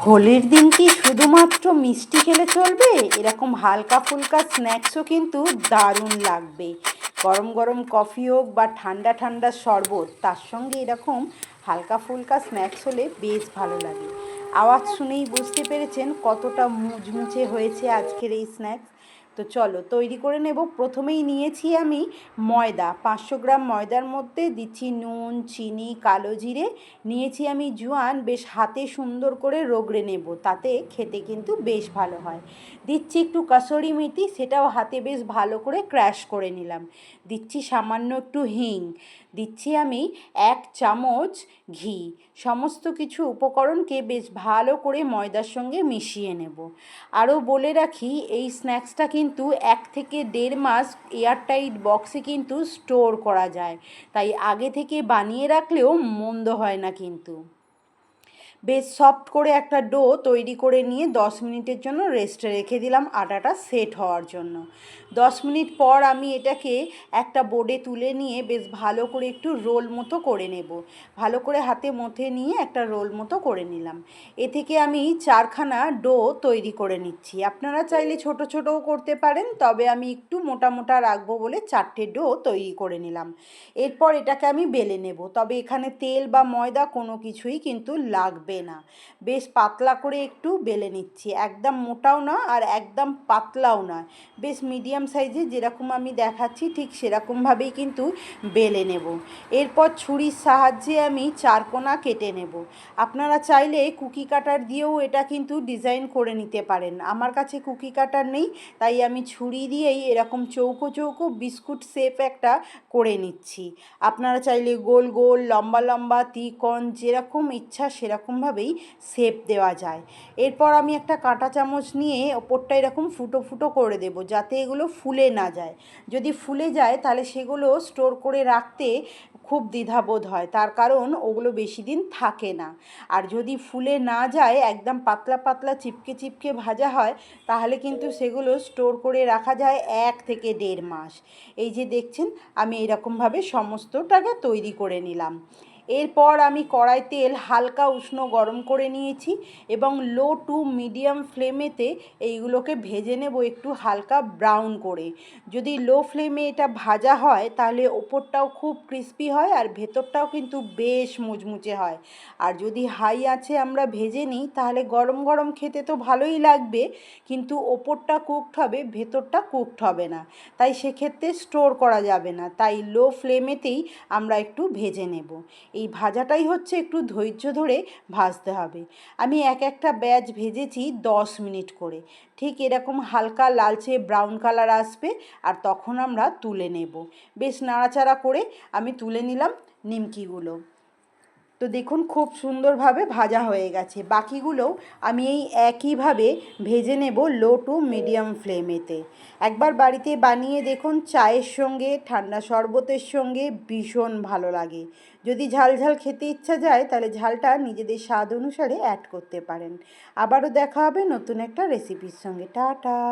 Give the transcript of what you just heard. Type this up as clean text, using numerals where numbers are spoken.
হোলির দিন কি শুধুমাত্র মিষ্টি খেলে চলবে? এরকম হালকা ফুলকা স্ন্যাক্সও কিন্তু দারুণ লাগবে। গরম গরম কফি হোক বা ঠান্ডা ঠান্ডা শরবত, তার সঙ্গে এরকম হালকা ফুলকা স্ন্যাক্স হলে বেশ ভালো লাগে। আওয়াজ শুনেই বুঝতে পেরেছেন কতটা মুচমুচে হয়েছে আজকের এই স্ন্যাক্স। তো চলো তৈরি করে নেব। প্রথমেই নিয়েছি আমি ময়দা, 500 গ্রাম ময়দার মধ্যে দিচ্ছি নুন, চিনি, কালো জিরে, নিয়েছি আমি জোয়ান, বেশ হাতে সুন্দর করে রগড়ে নেব, তাতে খেতে কিন্তু বেশ ভালো হয়। দিচ্ছি একটু কাসুরি মেথি, সেটাও হাতে বেশ ভালো করে ক্র্যাশ করে নিলাম। দিচ্ছি সামান্য একটু হিং, দিচ্ছি আমি 1 চামচ ঘি। সমস্ত কিছু উপকরণকে বেশ ভালো করে ময়দার সঙ্গে মিশিয়ে নেব। আরও বলে রাখি, এই স্ন্যাক্সটা কিন্তু 1 থেকে 1.5 মাস এয়ারটাইট বক্সে কিন্তু স্টোর করা যায়, তাই আগে থেকে বানিয়ে রাখলেও মন্দ হয় না কিন্তু। বেশ সফট করে একটা ডো তৈরি করে নিয়ে 10 মিনিটের জন্য রেস্টে রেখে দিলাম আটাটা সেট হওয়ার জন্য। 10 মিনিট পর আমি এটাকে একটা বোর্ডে তুলে নিয়ে বেশ ভালো করে একটু রোল মতো করে নেব। ভালো করে হাতে মথে নিয়ে একটা রোল মতো করে নিলাম। এ থেকে আমি 4খানা ডো তৈরি করে নিচ্ছি। আপনারা চাইলে ছোট ছোটও করতে পারেন, তবে আমি একটু মোটা মোটা রাখবো বলে 4টে ডো তৈরি করে নিলাম। এরপর এটাকে আমি বেলে নেব, তবে এখানে তেল বা ময়দা কোনো কিছুই কিন্তু লাগবে না। বেশ পাতলা করে একটু বেলে নিচ্ছি, একদম মোটাও না আর একদম পাতলাও না, বেশ মিডিয়াম সাইজে যেরকম আমি দেখাচ্ছি ঠিক সেরকমভাবেই কিন্তু বেলে নেব। এরপর ছুরির সাহায্যে আমি 4 কোণা কেটে নেব। আপনারা চাইলে কুকি কাটার দিয়েও এটা কিন্তু ডিজাইন করে নিতে পারেন। আমার কাছে কুকি কাটার নেই, তাই আমি ছুরি দিয়েই এরকম চৌকো চৌকো বিস্কুট শেপ একটা করে নিচ্ছি। আপনারা চাইলে গোল গোল, লম্বা লম্বা, ত্রিকোণ, যেরকম ইচ্ছা সেরকমভাবেই শেপ দেওয়া যায়। এরপর আমি একটা কাঁটা চামচ নিয়ে ওপরটা এরকম ফুটো ফুটো করে দেব, যাতে এগুলো ফুলে না যায়। যদি ফুলে যায় তাহলে সেগুলো স্টোর করে রাখতে খুব দ্বিধাবোধ হয়, তার কারণ ওগুলো বেশি দিন থাকে না। আর যদি ফুলে না যায়, একদম পাতলা পাতলা চিপকে চিপকে ভাজা হয়, তাহলে কিন্তু সেগুলো স্টোর করে রাখা যায় 1 থেকে 1.5 মাস। এই যে দেখছেন, আমি এরকমভাবে সমস্তটাকে তৈরি করে নিলাম। এরপর আমি কড়াই তেল হালকা উষ্ণ গরম করে নিয়েছি এবং লো টু মিডিয়াম ফ্লেমেতে এইগুলোকে ভেজে নেব একটু হালকা ব্রাউন করে। যদি লো ফ্লেমে এটা ভাজা হয় তাহলে ওপরটাও খুব ক্রিস্পি হয় আর ভেতরটাও কিন্তু বেশ মুচমুচে হয়। আর যদি হাই আঁচে আমরা ভেজে নিই তাহলে গরম গরম খেতে তো ভালোই লাগবে, কিন্তু ওপরটা কুকড হবে, ভেতরটা কুকড হবে না, তাই সেক্ষেত্রে স্টোর করা যাবে না। তাই লো ফ্লেমেতেই আমরা একটু ভেজে নেব। এই ভাজাটাই হচ্ছে একটু ধৈর্য ধরে ভাজতে হবে। আমি একটা ব্যাচ ভেজেছি 10 মিনিট করে, ঠিক এরকম হালকা লালচে ব্রাউন কালার আসবে, আর তখন আমরা তুলে নেব। বেশ নাড়াচাড়া করে আমি তুলে নিলাম নিমকিগুলো। তো দেখুন খুব সুন্দরভাবে ভাজা হয়ে গেছে। বাকিগুলোও আমি এই একইভাবে ভেজে নেব লো টু মিডিয়াম ফ্লেমেতে। একবার বাড়িতে বানিয়ে দেখুন, চায়ের সঙ্গে, ঠান্ডা শরবতের সঙ্গে ভীষণ ভালো লাগে। যদি ঝাল ঝাল খেতে ইচ্ছা যায় তাহলে ঝালটা নিজেদের স্বাদ অনুসারে অ্যাড করতে পারেন। আবারও দেখা হবে নতুন একটা রেসিপির সঙ্গে। টাটা।